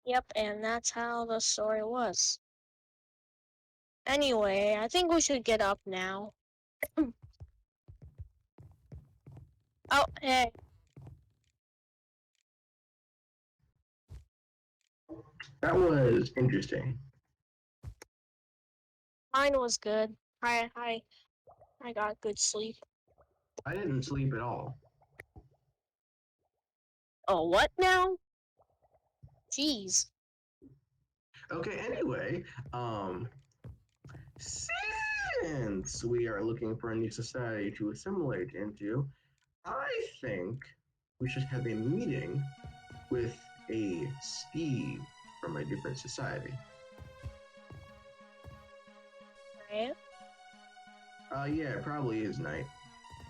Yep, and that's how the story was. Anyway, I think we should get up now. Oh, hey. That was interesting. Mine was good. I got good sleep. I didn't sleep at all. Oh, what now? Jeez. Okay, anyway, um, since we are looking for a new society to assimilate into, I think we should have a meeting with a Steve from a different society. Right? Yeah, it probably is night.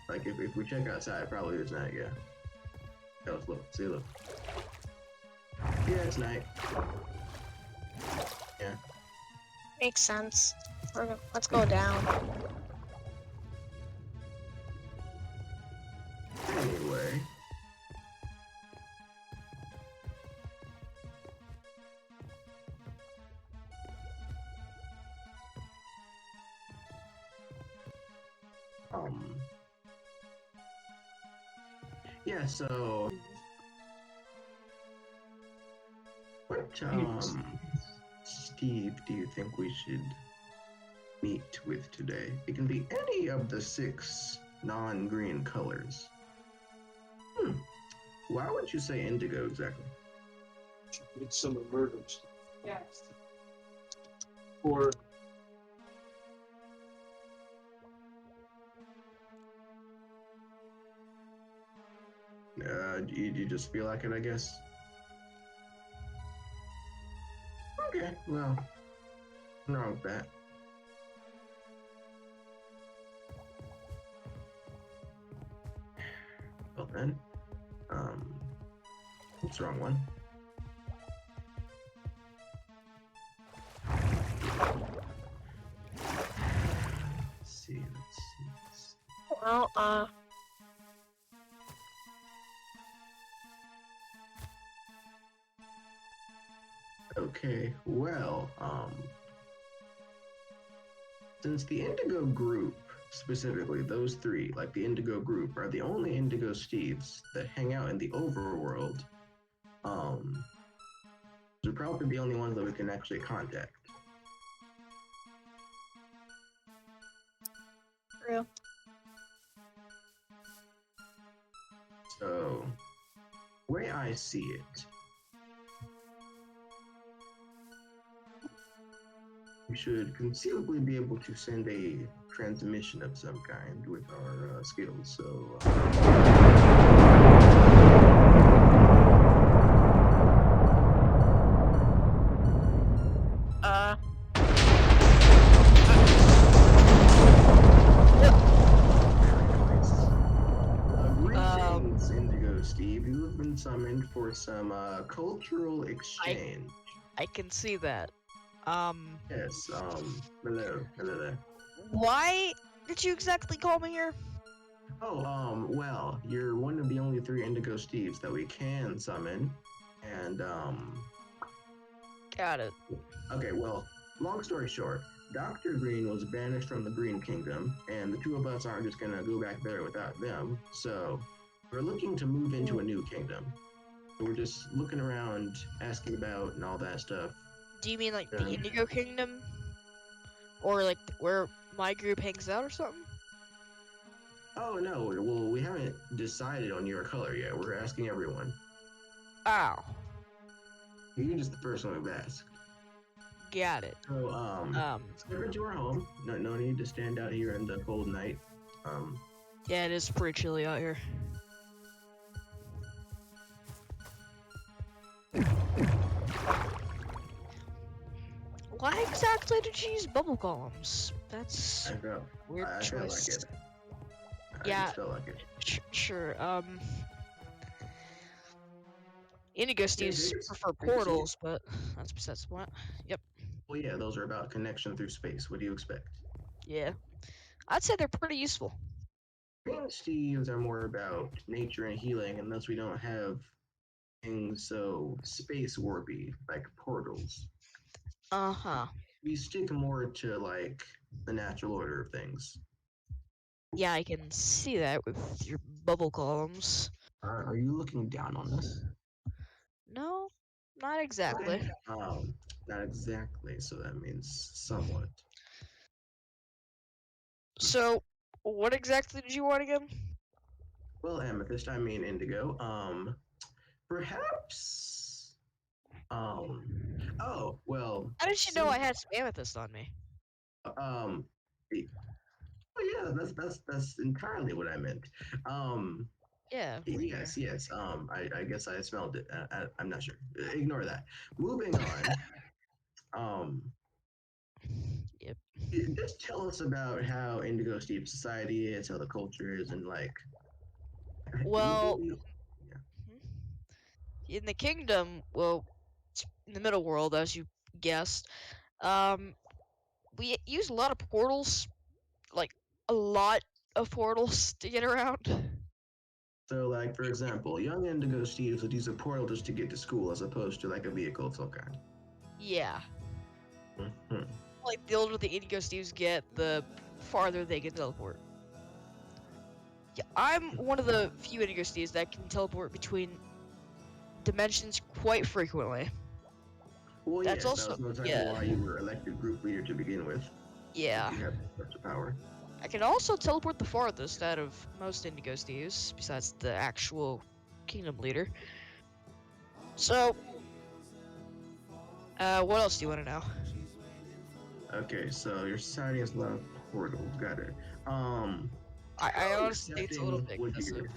Like if we check outside, it probably is night. Yeah. Yeah, let's look. See, look. Yeah, it's night. Yeah. Makes sense. Let's go down. Anyway. Um. Yeah. So, what Steve do you think we should meet with today? It can be any of the 6 non-green colors. Why would you say indigo exactly? It's some murders. Yes. Or You just feel like it, I guess. Okay, well, nothing wrong with that. Well then, what's the wrong one? Let's see. Well, Okay, well, since the Indigo Group, specifically those 3, like the Indigo Group, are the only Indigo Steves that hang out in the overworld, they're probably the only ones that we can actually contact. true. So, the way I see it, we should conceivably be able to send a transmission of some kind with our skills. So, Uh, greetings, Indigo Steve. You have been summoned for some cultural exchange. I can see that. Yes. Hello there. Why did you exactly call me here? Oh, well, you're one of the only 3 Indigo Steves that we can summon, and Got it. okay, well, long story short, Dr. Green was banished from the Green Kingdom, and the 2 of us aren't just gonna go back there without them, so we're looking to move into a new kingdom. So we're just looking around, asking about, and all that stuff. Do you mean like the Indigo Kingdom? Or like where my group hangs out or something? Oh, no, well, we haven't decided on your color yet. We're asking everyone. Ow. You're just the first one we've asked. Got it. So, step into our home. No need to stand out here in the cold night. Yeah, it is pretty chilly out here. Why exactly did you use bubble golems? That's weird I choice. felt like it. I Yeah. just felt like it. Sure. Indigo Steves prefer portals, but that's besides the point. Yep. Well, yeah, those are about connection through space. What do you expect? Yeah. I'd say they're pretty useful. Green Steves are more about nature and healing, and thus we don't have things so space warpy, like portals. Uh-huh. We stick more to like the natural order of things. Yeah, I can see that with your bubble columns. Are you looking down on this? No, not exactly. Um, Not exactly. So that means somewhat. So, what exactly did you want again? Well, Amethyst, I mean Indigo. Perhaps. Um. Oh well. How did you know I Since had some amethyst on me? um. Oh yeah, that's entirely what I meant. Um. Yeah, right here. Yes. I guess I smelled it. I'm not sure. Ignore that. Moving on. Um. Yep. Just tell us about how Indigo Steep society is, how the culture is, and like. Well, Yeah. in the kingdom, well, in the middle world, as you guessed, we use a lot of portals, like a lot of portals to get around. So, like for example, young Indigo Steves would use a portal just to get to school, as opposed to like a vehicle of some kind. Yeah. Mm-hmm. Like, the older the Indigo Steves get, the farther they can teleport. Yeah, I'm one of the few Indigo Steves that can teleport between dimensions quite frequently. Well, That's yes, that also, was most likely yeah, why you were elected group leader to begin with. yeah. You have such a power. I can also teleport the farthest out of most Indigo Steves, besides the actual kingdom leader. So, what else do you want to know? Okay, so your society has a lot of portals. Got it. I How honestly think it's a little bit excessive.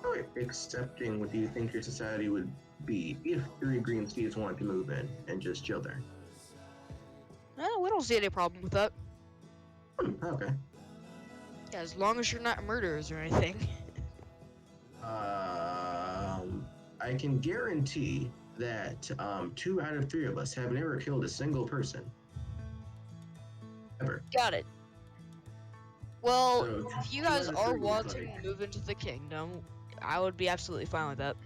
how accepting would you think your society would be if 3 green Steves wanted to move in and just chill there? We don't see any problem with that. Okay. Yeah, as long as you're not murderers or anything. I can guarantee that 2 out of 3 of us have never killed a single person. Ever. Got it. Well, So, if you 2 guys out of are 3 is wanting like, to move into the kingdom, I would be absolutely fine with that.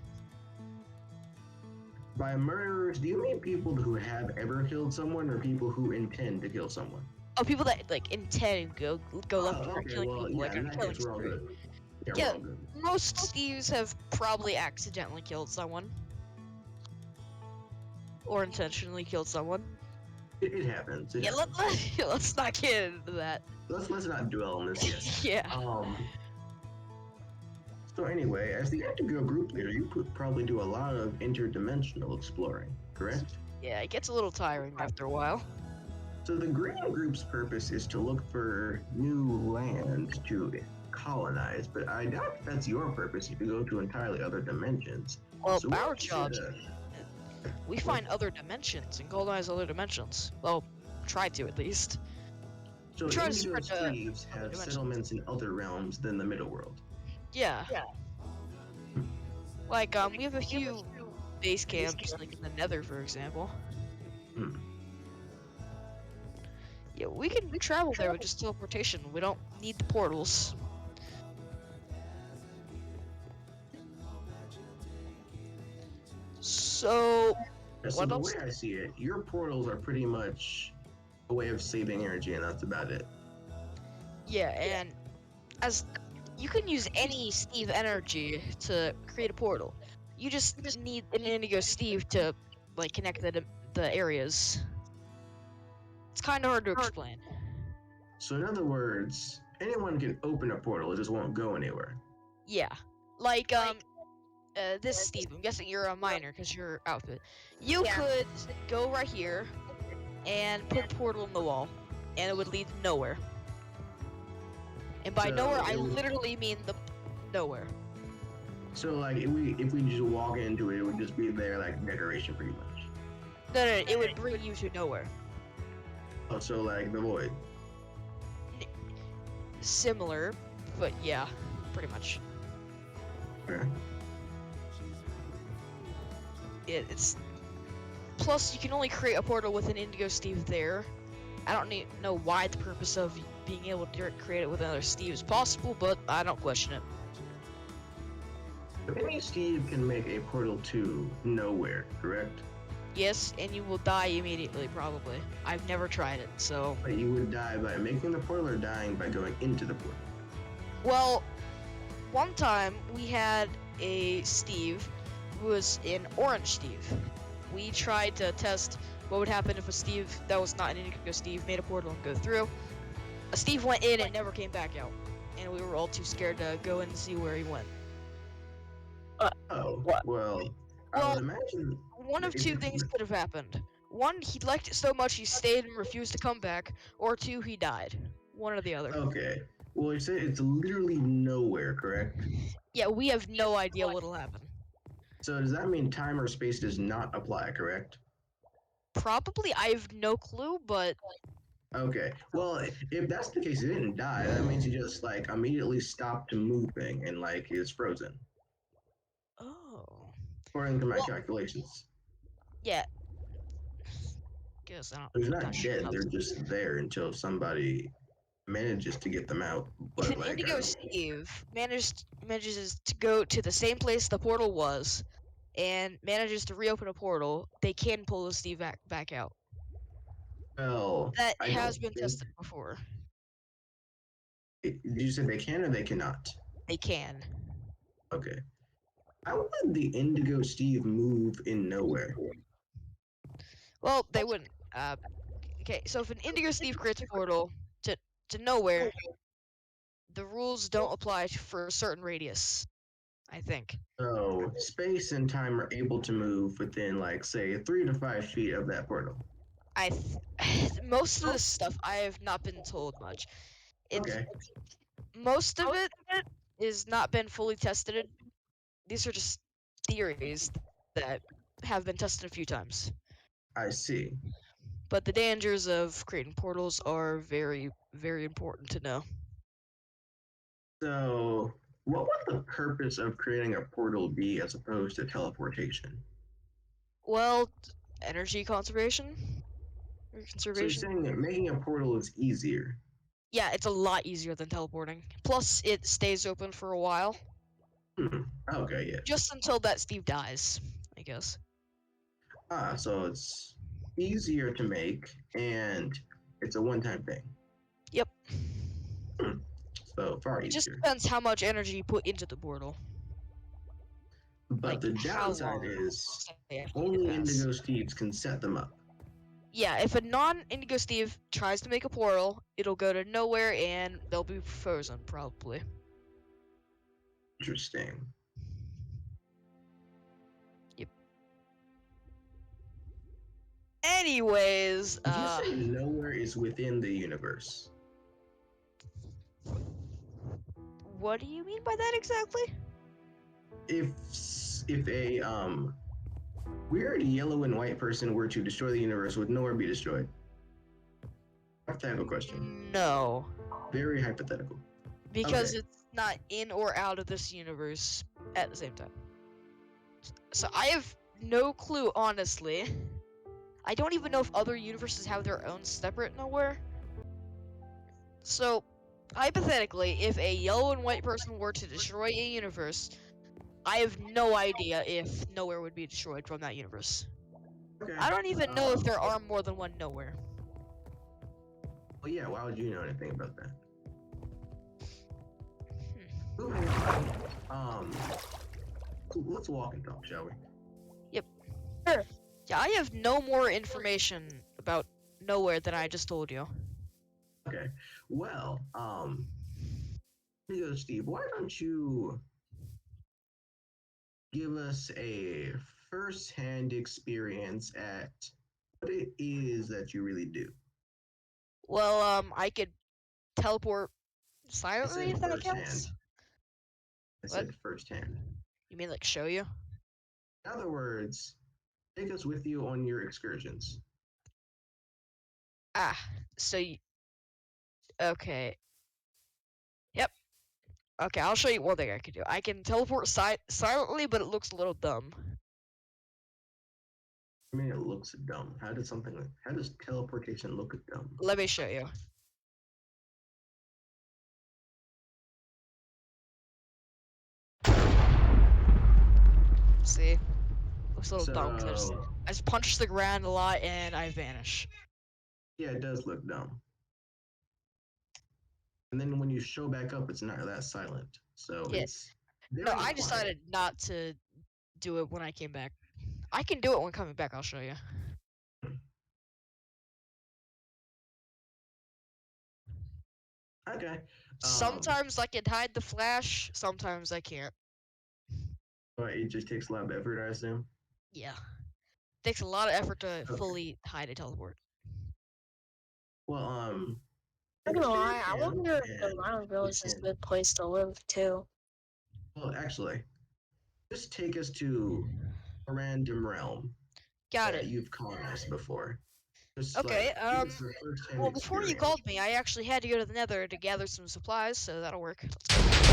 by murderers, do you mean people who have ever killed someone or people who intend to kill someone? Oh, people that like intend to go left and right Okay, killing well, people, yeah, like in on a that killing case, we're all spree. good. Yeah, Yeah. we're all good. Most Steves have probably accidentally killed someone. Or intentionally killed someone. It happens. It Yeah, happens. let's not get into that. Let's not dwell on this yet. Yeah. So anyway, as the Indigo Group leader, you could probably do a lot of interdimensional exploring, correct? Yeah, it gets a little tiring after a while. So the Green Group's purpose is to look for new land to colonize, but I doubt that's your purpose if you go to entirely other dimensions. Well, So our what job, should, we find other dimensions and colonize other dimensions. Well, try to at least. so try to Indigo spread to Steves other have dimensions. settlements in other realms than the Middle World. Yeah. Like, we have a few base camps, like in the Nether, for example. Hmm. Yeah, we can travel there with just teleportation. We don't need the portals. So, So what the else? way I see it, your portals are pretty much a way of saving energy, and that's about it. Yeah, and as you can use any Steve energy to create a portal. You just need an Indigo Steve to like connect the areas. It's kind of hard to explain. So in other words, anyone can open a portal, it just won't go anywhere. Yeah, like this Steve. I'm guessing you're a miner because your outfit. You could go right here and put a portal in the wall, and it would lead nowhere. And by So nowhere, I it would- literally mean the nowhere. So like if we just walk into it, it would just be there like decoration pretty much. No, it would bring you to nowhere. Oh, so like the void. Similar, but yeah, pretty much. Okay. It's plus you can only create a portal with an Indigo Steve there. I don't know why the purpose of being able to create it with another Steve is possible, but I don't question it. Any Steve can make a portal to nowhere, correct? Yes, and you will die immediately, probably. I've never tried it, so... But you would die by making the portal or dying by going into the portal? Well, one time we had a Steve who was an orange Steve. We tried to test what would happen if a Steve that was not an Indigo Steve made a portal and go through. A Steve went in and never came back out, and we were all too scared to go in and see where he went. Oh, What? well, I Well, would imagine... one of if two it's- things could have happened. One, he liked it so much he stayed and refused to come back, or two, he died. One or the other. Okay. Well, you said it's literally nowhere, correct? Yeah, we have no idea what'll happen. So does that mean time or space does not apply, correct? Probably, I have no clue, but Okay. Well, if that's the case, he didn't die. That means he just like immediately stopped moving and like is frozen, oh, according to my Well- calculations. yeah. Guess I don't. They're I'm not sure dead. how They're to- just there until somebody manages to get them out. If But an like, Indigo Steve manages to go to the same place the portal was, and manages to reopen a portal, they can pull the Steve back out. well, That I has don't been think. tested before. Did you say they can or they cannot? They can. Okay. How would the Indigo Steve move in nowhere? Well, they wouldn't. Okay, so if an Indigo Steve creates a portal to nowhere, the rules don't apply for a certain radius, I think. So space and time are able to move within, like, say, 3 to 5 feet of that portal. Most of this stuff I have not been told much. Okay. Most of it is not been fully tested. These are just theories that have been tested a few times. I see. But the dangers of creating portals are very, very important to know. So, what would the purpose of creating a portal be as opposed to teleportation? Well, energy conservation? Or So you're conservation? saying that making a portal is easier. Yeah, it's a lot easier than teleporting. Plus, it stays open for a while. Okay, yeah. Just until that Steve dies, I guess. So it's easier to make, and it's a one-time thing. Yep. So far It just easier. depends how much energy you put into the portal. But like, the how downside long is they have to only pass. Indigo Steves can set them up. Yeah, if a non-Indigo Steve tries to make a portal, it'll go to nowhere and they'll be frozen, probably. Interesting. Anyways, Did you say nowhere is within the universe? what do you mean by that exactly? If a weird yellow and white person were to destroy the universe, would nowhere be destroyed? Hypothetical question. No, Very hypothetical. because Okay. it's not in or out of this universe at the same time. So I have no clue, honestly. I don't even know if other universes have their own separate nowhere. So, hypothetically, if a yellow and white person were to destroy a universe, I have no idea if nowhere would be destroyed from that universe. Okay. I don't even know if there are more than one nowhere. Well, yeah. Why would you know anything about that? Hmm. Moving on. Let's walk and talk, shall we? Yeah, I have no more information about nowhere than I just told you. Okay. Well, Indigo Steve, why don't you give us a first-hand experience at what it is that you really do? Well, I could teleport I silently said if that firsthand. counts. I What? said firsthand. You mean like show you? In other words, take us with you on your excursions. Ah, so you... Okay. Yep. Okay, I'll show you one thing I can do. I can teleport silently, but it looks a little dumb. I mean, it looks dumb. How does teleportation look dumb? Let me show you. See, looks a little dumb. 'Cause So I just punch the ground a lot and I vanish. yeah, it does look dumb. And then when you show back up, it's not that silent. So Yeah. it's very No, I quiet. decided not to do it when I came back. I can do it when coming back. I'll show you. Okay. Sometimes I can hide the flash. Sometimes I can't. But it just takes a lot of effort, I assume. Yeah. Takes a lot of effort to Okay. fully hide a teleport. Well, I'm not gonna lie, I wonder if the Round Village is a good place to live too. Well, actually, just take us to a random realm Got that it. you've colonized before. Just Okay, give us the first-hand well, before you experience. called me, I actually had to go to the Nether to gather some supplies, so that'll work. Let's go.